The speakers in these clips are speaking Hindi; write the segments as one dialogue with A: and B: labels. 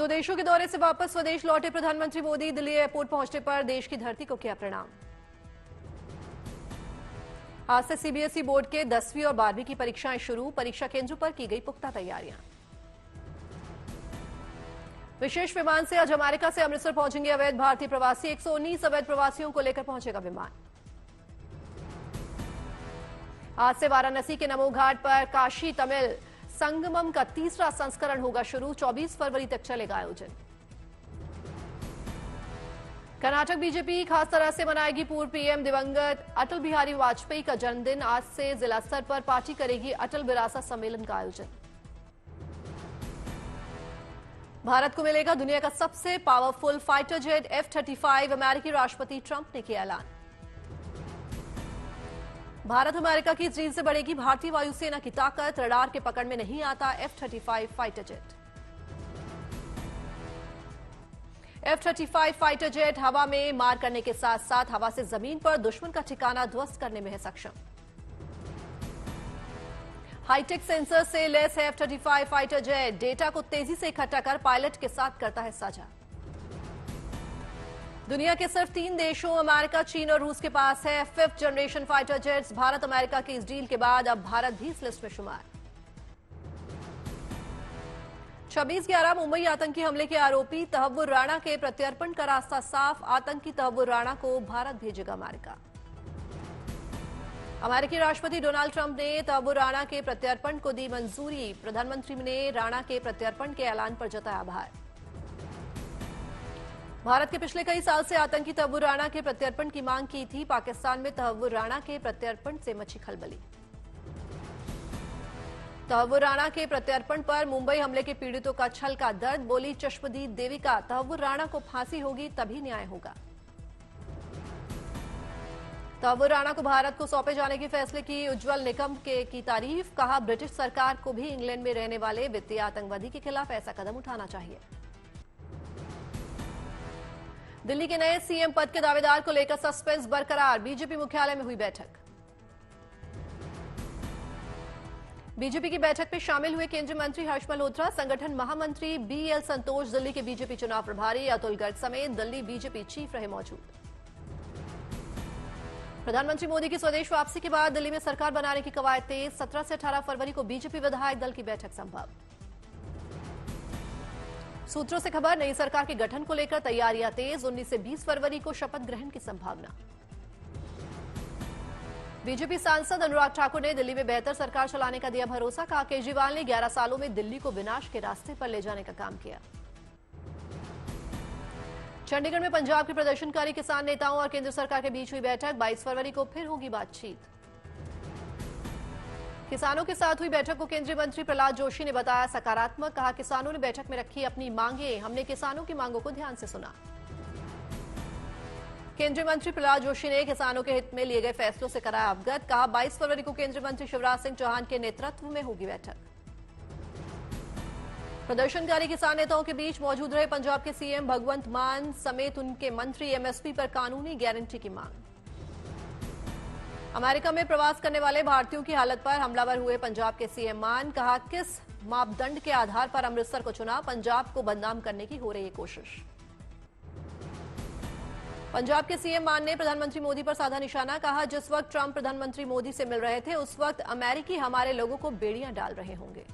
A: दो देशों के दौरे से वापस स्वदेश लौटे प्रधानमंत्री मोदी दिल्ली एयरपोर्ट पहुंचने पर देश की धरती को किया प्रणाम। आज से सीबीएसई बोर्ड के 10वीं और 12वीं की परीक्षाएं शुरू, परीक्षा केंद्रों पर की गई पुख्ता तैयारियां। विशेष विमान से आज अमेरिका से अमृतसर पहुंचेंगे अवैध भारतीय प्रवासी, 119 अवैध प्रवासियों को लेकर पहुंचेगा विमान। आज से वाराणसी के नमो घाट पर काशी तमिल संगमम का तीसरा संस्करण होगा शुरू, 24 फरवरी तक चलेगा आयोजन। कर्नाटक बीजेपी खास तरह से मनाएगी पूर्व पीएम दिवंगत अटल बिहारी वाजपेयी का जन्मदिन। आज से जिला स्तर पर पार्टी करेगी अटल विरासत सम्मेलन का आयोजन। भारत को मिलेगा दुनिया का सबसे पावरफुल फाइटर जेट F-35, अमेरिकी राष्ट्रपति ट्रंप ने किया ऐलान। भारत अमेरिका की चीन से बढ़ेगी भारतीय वायुसेना की ताकत, रडार के पकड़ में नहीं आता F-35 fighter jet. F-35 fighter jet हवा में मार करने के साथ साथ हवा से जमीन पर दुश्मन का ठिकाना ध्वस्त करने में है सक्षम। हाईटेक सेंसर से लैस है F-35 फाइटर जेट, डेटा को तेजी से इकट्ठा कर पायलट के साथ करता है साझा। दुनिया के सिर्फ 3 देशों अमेरिका, चीन और रूस के पास है 5th generation fighter jets. Bharat America की इस डील के बाद अब भारत भी इस लिस्ट में शुमार। 26/11 मुंबई आतंकी हमले के आरोपी तहव्वुर राणा के प्रत्यर्पण का रास्ता साफ, आतंकी तहव्वुर राणा को भारत भेजेगा अमेरिका। अमेरिकी राष्ट्रपति डोनाल्ड ट्रंप ने तहव्वुर राणा के प्रत्यर्पण को दी मंजूरी। प्रधानमंत्री ने राणा के प्रत्यर्पण के ऐलान पर जताया आभार। भारत के पिछले कई साल से आतंकी तहव्वुर राणा के प्रत्यर्पण की मांग की थी। पाकिस्तान में तहव्वुर राणा के प्रत्यर्पण से मची खलबली। तहव्वुर राणा के प्रत्यर्पण पर मुंबई हमले के पीड़ितों का छल का दर्द, बोली चश्मदीद देविका, तहव्वुर राणा को फांसी होगी तभी न्याय होगा। तहव्वुर राणा को भारत को सौंपे जाने के फैसले की उज्जवल निकम की तारीफ, कहा ब्रिटिश सरकार को भी इंग्लैंड में रहने वाले वित्तीय आतंकवादी के खिलाफ ऐसा कदम उठाना चाहिए। दिल्ली के नए सीएम पद के दावेदार को लेकर सस्पेंस बरकरार, बीजेपी मुख्यालय में हुई बैठक। बीजेपी की बैठक में शामिल हुए केंद्रीय मंत्री हर्ष मल्होत्रा, संगठन महामंत्री बीएल संतोष, दिल्ली के बीजेपी चुनाव प्रभारी अतुल गर्ग समेत दिल्ली बीजेपी चीफ रहे मौजूद। प्रधानमंत्री मोदी की स्वदेश वापसी के बाद दिल्ली में सरकार बनाने की कवायद तेज, 17 से 18 फरवरी को बीजेपी विधायक दल की बैठक संभव। सूत्रों से खबर, नई सरकार के गठन को लेकर तैयारियां तेज, 19 से 20 फरवरी को शपथ ग्रहण की संभावना। बीजेपी सांसद अनुराग ठाकुर ने दिल्ली में बेहतर सरकार चलाने का दिया भरोसा, कहा केजरीवाल ने 11 सालों में दिल्ली को विनाश के रास्ते पर ले जाने का काम किया। चंडीगढ़ में पंजाब के प्रदर्शनकारी किसान नेताओं और केंद्र सरकार के बीच हुई बैठक, 22 फरवरी को फिर होगी बातचीत। किसानों के साथ हुई बैठक को केंद्रीय मंत्री प्रहलाद जोशी ने बताया सकारात्मक, कहा किसानों ने बैठक में रखी अपनी मांगे, हमने किसानों की मांगों को ध्यान से सुना। केंद्रीय मंत्री प्रहलाद जोशी ने किसानों के हित में लिए गए फैसलों से कराया अवगत, कहा 22 फरवरी को केंद्रीय मंत्री शिवराज सिंह चौहान के नेतृत्व में होगी बैठक। प्रदर्शनकारी किसान नेताओं के बीच मौजूद रहे पंजाब के सीएम भगवंत मान समेत उनके मंत्री, एमएसपी पर कानूनी गारंटी की मांग। अमेरिका में प्रवास करने वाले भारतीयों की हालत पर हमलावर हुए पंजाब के सीएम मान, कहा किस मापदंड के आधार पर अमृतसर को चुना, पंजाब को बदनाम करने की हो रही है कोशिश। पंजाब के सीएम मान ने प्रधानमंत्री मोदी पर साधा निशाना, कहा जिस वक्त ट्रंप प्रधानमंत्री मोदी से मिल रहे थे उस वक्त अमेरिकी हमारे लोगों को बेड़ियां डाल रहे होंगे।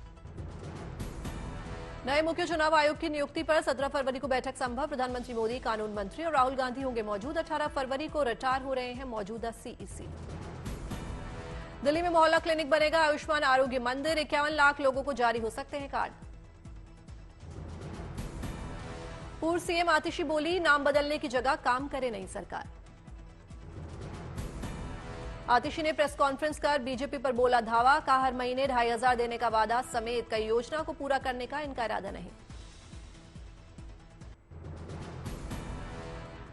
A: नए मुख्य चुनाव आयोग की नियुक्ति पर 17 फरवरी को बैठक संभव, प्रधानमंत्री मोदी, कानून मंत्री और राहुल गांधी होंगे मौजूद। 18 फरवरी को रिटायर हो रहे हैं मौजूदा सीईसी। दिल्ली में मोहल्ला क्लिनिक बनेगा आयुष्मान आरोग्य मंदिर, 51 लाख लोगों को जारी हो सकते हैं कार्ड। पूर्व सीएम आतिशी बोली, नाम बदलने की जगह काम करे नई सरकार। आतिशी ने प्रेस कॉन्फ्रेंस कर बीजेपी पर बोला धावा, कहा हर महीने 2,500 देने का वादा समेत कई योजना को पूरा करने का इनका इरादा नहीं।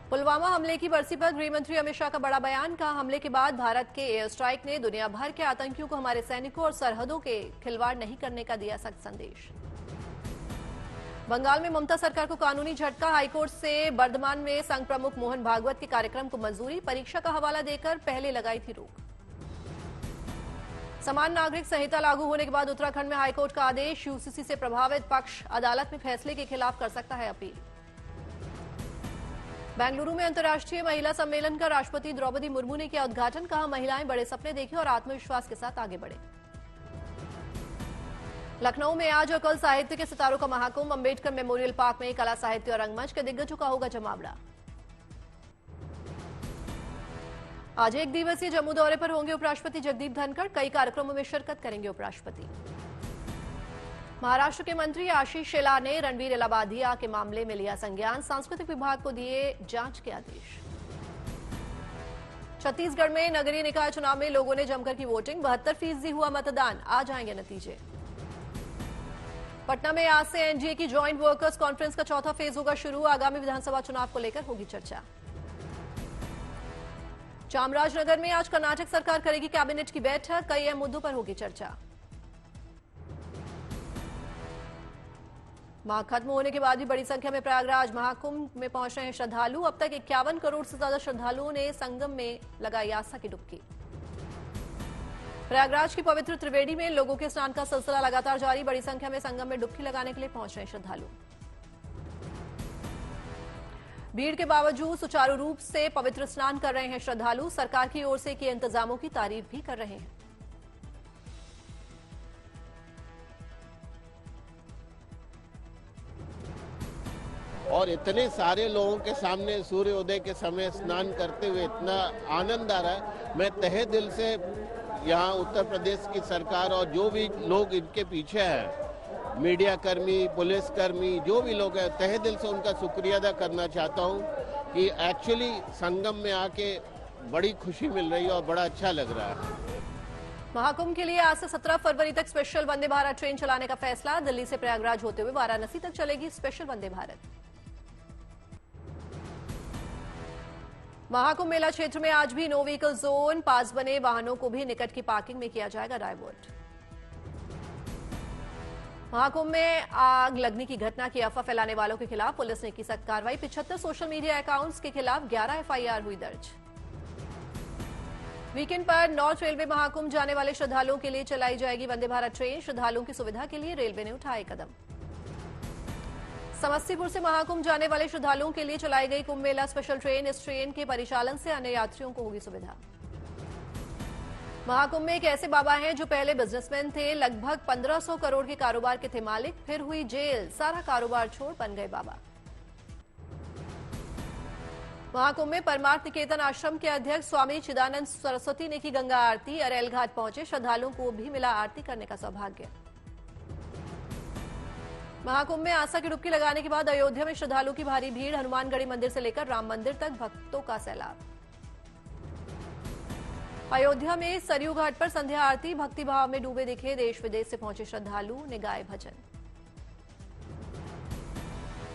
A: पुलवामा हमले की बरसी पर गृह मंत्री अमित शाह का बड़ा बयान, कहा हमले के बाद भारत के एयर स्ट्राइक ने दुनिया भर के आतंकियों को हमारे सैनिकों और सरहदों के खिलवाड़ नहीं करने का दिया सख्त संदेश। बंगाल में ममता सरकार को कानूनी झटका, हाईकोर्ट से बर्धमान में संघ प्रमुख मोहन भागवत के कार्यक्रम को मंजूरी, परीक्षा का हवाला देकर पहले लगाई थी रोक। समान नागरिक संहिता लागू होने के बाद उत्तराखंड में हाईकोर्ट का आदेश, यूसीसी से प्रभावित पक्ष अदालत में फैसले के खिलाफ कर सकता है अपील। बेंगलुरु में अंतर्राष्ट्रीय महिला सम्मेलन का राष्ट्रपति द्रौपदी मुर्मू ने किया उद्घाटन, कहा महिलाएं बड़े सपने देखें और आत्मविश्वास के साथ आगे बढ़े। लखनऊ में आज और कल साहित्य के सितारों का महाकुंभ, अंबेडकर मेमोरियल पार्क में कला साहित्य और रंगमंच के दिग्गजों का होगा जमावड़ा। आज एक दिवसीय जम्मू दौरे पर होंगे उपराष्ट्रपति जगदीप धनखड़, कई कार्यक्रमों में शिरकत करेंगे उपराष्ट्रपति। महाराष्ट्र के मंत्री आशीष शेलार ने रणवीर इलाहाबादिया के मामले में लिया संज्ञान, सांस्कृतिक विभाग को दिए जांच के आदेश। छत्तीसगढ़ में नगरीय निकाय चुनाव में लोगों ने जमकर की वोटिंग, 72% हुआ मतदान, आज आएंगे नतीजे। पटना में आज से एनडीए की ज्वाइंट वर्कर्स कॉन्फ्रेंस का चौथा फेज होगा शुरू, आगामी विधानसभा चुनाव को लेकर होगी चर्चा। चामराजनगर में आज कर्नाटक सरकार करेगी कैबिनेट की बैठक, कई अहम मुद्दों पर होगी चर्चा। माह खत्म होने के बाद भी बड़ी संख्या में प्रयागराज महाकुंभ में पहुंच रहे हैं श्रद्धालु, अब तक 51 करोड़ से ज्यादा श्रद्धालुओं ने संगम में लगाई आस्था की डुबकी। प्रयागराज की पवित्र त्रिवेणी में लोगों के स्नान का सिलसिला लगातार जारी, बड़ी संख्या में संगम में डुबकी लगाने के लिए पहुंच रहे हैं श्रद्धालु। भीड़ के बावजूद सुचारू रूप से पवित्र स्नान कर रहे हैं श्रद्धालु, सरकार की ओर से किए इंतजामों की तारीफ भी कर रहे हैं।
B: और इतने सारे लोगों के सामने सूर्योदय के समय स्नान करते हुए इतना आनंद आ रहा है। मैं तहे दिल से यहाँ उत्तर प्रदेश की सरकार और जो भी लोग इनके पीछे हैं, मीडिया कर्मी, पुलिस कर्मी, जो भी लोग हैं, तहे दिल से उनका शुक्रिया अदा करना चाहता हूँ कि एक्चुअली संगम में आके बड़ी खुशी मिल रही है और बड़ा अच्छा लग रहा है।
A: महाकुंभ के लिए आज से 17 फरवरी तक स्पेशल वंदे भारत ट्रेन चलाने का फैसला, दिल्ली से प्रयागराज होते हुए वाराणसी तक चलेगी स्पेशल वंदे भारत। महाकुंभ मेला क्षेत्र में आज भी नो व्हीकल जोन, पास बने वाहनों को भी निकट की पार्किंग में किया जाएगा डाइवर्ट। महाकुंभ में आग लगने की घटना की अफवाह फैलाने वालों के खिलाफ पुलिस ने की सख्त कार्रवाई, 75 सोशल मीडिया अकाउंट्स के खिलाफ 11 एफआईआर हुई दर्ज। वीकेंड पर नॉर्थ रेलवे महाकुंभ जाने वाले श्रद्धालुओं के लिए चलाई जाएगी वंदे भारत ट्रेन, श्रद्धालुओं की सुविधा के लिए रेलवे ने उठाए कदम। समस्तीपुर से महाकुंभ जाने वाले श्रद्धालुओं के लिए चलाई गई कुंभ मेला स्पेशल ट्रेन, इस ट्रेन के परिचालन से अन्य यात्रियों को होगी सुविधा। महाकुंभ में एक ऐसे बाबा हैं जो पहले बिजनेसमैन थे, लगभग 1500 करोड़ के कारोबार के थे मालिक, फिर हुई जेल, सारा कारोबार छोड़ बन गए बाबा। महाकुंभ में परमार्थ निकेतन आश्रम के अध्यक्ष स्वामी चिदानंद सरस्वती ने की गंगा आरती, अरेल घाट पहुंचे श्रद्धालुओं को भी मिला आरती करने का सौभाग्य। महाकुंभ में आस्था की डुबकी लगाने के बाद अयोध्या में श्रद्धालुओं की भारी भीड़, हनुमानगढ़ी मंदिर से लेकर राम मंदिर तक भक्तों का सैलाब। अयोध्या में सरयू घाट पर संध्या आरती, भक्ति भाव में डूबे दिखे देश विदेश से पहुंचे श्रद्धालु ने गाए भजन।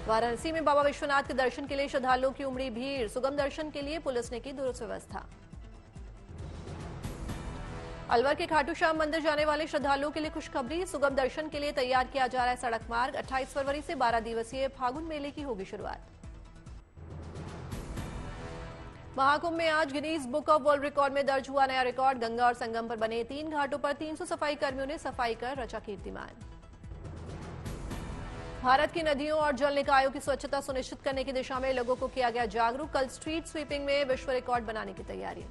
A: वाराणसी में बाबा विश्वनाथ के दर्शन के लिए श्रद्धालुओं की उमड़ी भीड़, सुगम दर्शन के लिए पुलिस ने की दुरुस्त व्यवस्था। अलवर के खाटू श्याम मंदिर जाने वाले श्रद्धालुओं के लिए खुशखबरी, सुगम दर्शन के लिए तैयार किया जा रहा है सड़क मार्ग, 28 फरवरी से 12 दिवसीय फागुन मेले की होगी शुरुआत। महाकुंभ में आज Guinness book of world record में दर्ज हुआ नया रिकॉर्ड, गंगा और संगम पर बने 3 घाटों पर 300 सफाई कर्मियों ने सफाई कर रचा कीर्तिमान। भारत की नदियों और जल निकायों की स्वच्छता सुनिश्चित करने की दिशा में लोगों को किया गया जागरूक, कल स्ट्रीट स्वीपिंग में विश्व रिकॉर्ड बनाने की तैयारी।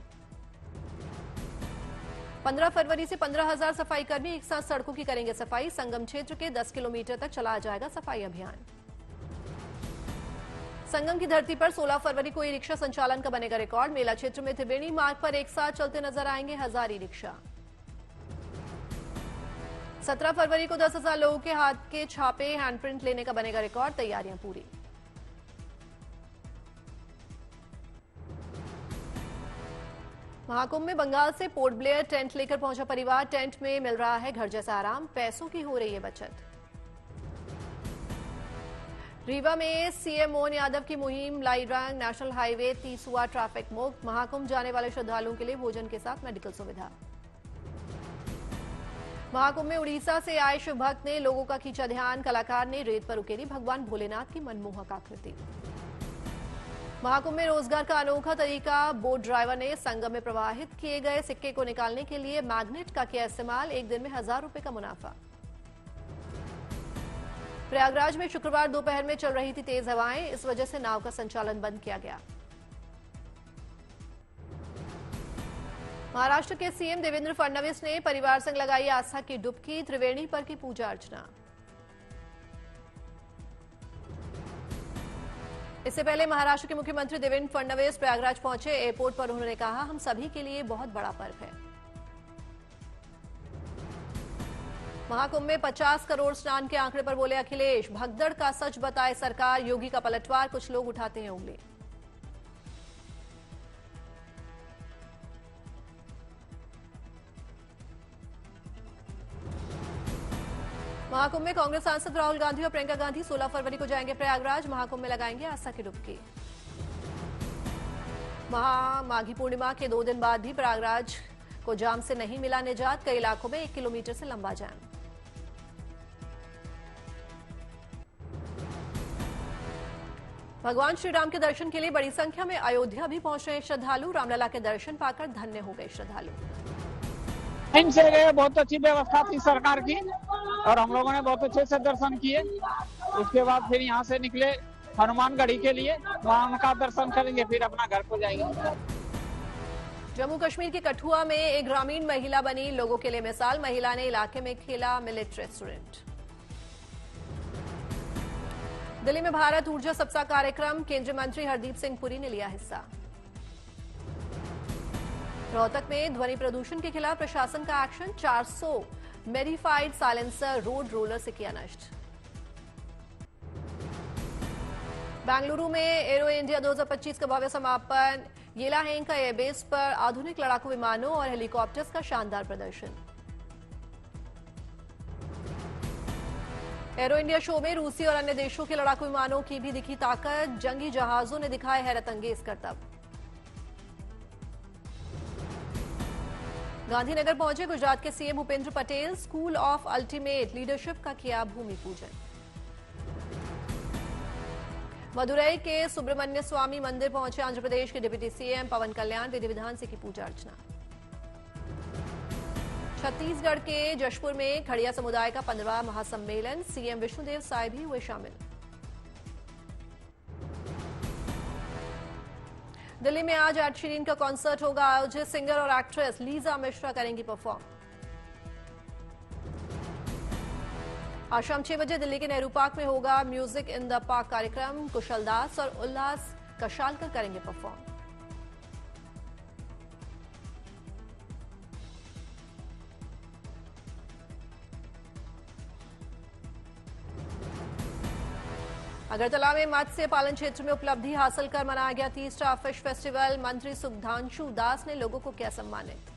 A: 15 फरवरी से 15,000 सफाई कर्मी एक साथ सड़कों की करेंगे सफाई, संगम क्षेत्र के 10 किलोमीटर तक चलाया जाएगा सफाई अभियान। संगम की धरती पर 16 फरवरी को ई रिक्शा संचालन का बनेगा रिकॉर्ड, मेला क्षेत्र में त्रिवेणी मार्ग पर एक साथ चलते नजर आएंगे 1000 ई रिक्शा। 17 फरवरी को 10,000 लोगों के हाथ के छापे हैंडप्रिंट लेने का बनेगा रिकॉर्ड, तैयारियां पूरी। महाकुंभ में बंगाल से पोर्ट ब्लेयर टेंट लेकर पहुंचा परिवार, टेंट में मिल रहा है घर जैसा आराम, पैसों की हो रही है बचत। रीवा में सीएम मोहन यादव की मुहिम लाई रंग, नेशनल हाईवे 30 हुआ ट्रैफिक मुक्त, महाकुंभ जाने वाले श्रद्धालुओं के लिए भोजन के साथ मेडिकल सुविधा। महाकुंभ में उड़ीसा से आए शिव भक्त ने लोगों का खींचा ध्यान, कलाकार ने रेत पर उकेरी भगवान भोलेनाथ की मनमोहक आकृति। महाकुंभ में रोजगार का अनोखा तरीका। बोट ड्राइवर ने संगम में प्रवाहित किए गए सिक्के को निकालने के लिए मैग्नेट का किया इस्तेमाल। एक दिन में 1000 रुपए का मुनाफा। प्रयागराज में शुक्रवार दोपहर में चल रही थी तेज हवाएं, इस वजह से नाव का संचालन बंद किया गया। महाराष्ट्र के सीएम देवेंद्र फडणवीस ने परिवार संग लगाई आस्था की डुबकी। त्रिवेणी पर की पूजा अर्चना। इससे पहले महाराष्ट्र के मुख्यमंत्री देवेंद्र फडणवीस प्रयागराज पहुंचे। एयरपोर्ट पर उन्होंने कहा, हम सभी के लिए बहुत बड़ा पर्व है। महाकुंभ में 50 करोड़ स्नान के आंकड़े पर बोले अखिलेश। भगदड़ का सच बताए सरकार। योगी का पलटवार, कुछ लोग उठाते हैं उंगली। महाकुंभ में कांग्रेस सांसद राहुल गांधी और प्रियंका गांधी 16 फरवरी को जाएंगे प्रयागराज। महाकुंभ में लगाएंगे आस्था की डुबकी। माघी पूर्णिमा के 2 दिन बाद भी प्रयागराज को जाम से नहीं मिला निजात। कई इलाकों में 1 किलोमीटर से लंबा जाम। भगवान श्री राम के दर्शन के लिए बड़ी संख्या में अयोध्या भी पहुंच रहे श्रद्धालु। रामलला के दर्शन पाकर धन्य हो गए श्रद्धालु।
C: इनसे गए, बहुत अच्छी व्यवस्था थी सरकार की और हम लोगों ने बहुत अच्छे से दर्शन किए। उसके बाद फिर यहाँ से निकले हनुमानगढ़ी के लिए, वहाँ उनका दर्शन करेंगे, फिर अपना घर को जाएंगे।
A: जम्मू कश्मीर के कठुआ में एक ग्रामीण महिला बनी लोगों के लिए मिसाल। महिला ने इलाके में खेला मिलेट रेस्टोरेंट। दिल्ली में भारत ऊर्जा सप्ताह कार्यक्रम। केंद्रीय मंत्री हरदीप सिंह पुरी ने लिया हिस्सा। रोहतक में ध्वनि प्रदूषण के खिलाफ प्रशासन का एक्शन। 400 मेडिफाइड साइलेंसर रोड रोलर से किया नष्ट। बेंगलुरु में एरो इंडिया 2025 का भव्य समापन। येलाहेंग का एयरबेस पर आधुनिक लड़ाकू विमानों और हेलीकॉप्टर्स का शानदार प्रदर्शन। एरो इंडिया शो में रूसी और अन्य देशों के लड़ाकू विमानों की भी दिखी ताकत। जंगी जहाजों ने दिखाए हैरतअंगेज करतब। गांधीनगर पहुंचे गुजरात के CM Bhupendra Patel. School of ultimate leadership का किया भूमि पूजन। मदुरई के सुब्रमण्य स्वामी मंदिर पहुंचे आंध्र प्रदेश के डिप्टी सीएम पवन कल्याण। विधि विधान से की पूजा अर्चना। छत्तीसगढ़ के जशपुर में खड़िया समुदाय का 15वां महासम्मेलन। सीएम विष्णुदेव साय भी हुए शामिल। दिल्ली में आज एड शीरन का कॉन्सर्ट होगा आयोजित। सिंगर और एक्ट्रेस लीजा मिश्रा करेंगी परफॉर्म। आज शाम 6 बजे दिल्ली के नेहरू पार्क में होगा म्यूजिक इन द पार्क कार्यक्रम। कुशल दास और उल्लास कशालकर करेंगे परफॉर्म। अगरतला में मत्स्य पालन क्षेत्र में उपलब्धि हासिल कर मनाया गया तीसरा फिश फेस्टिवल। मंत्री सुधांशु दास ने लोगों को किया सम्मानित।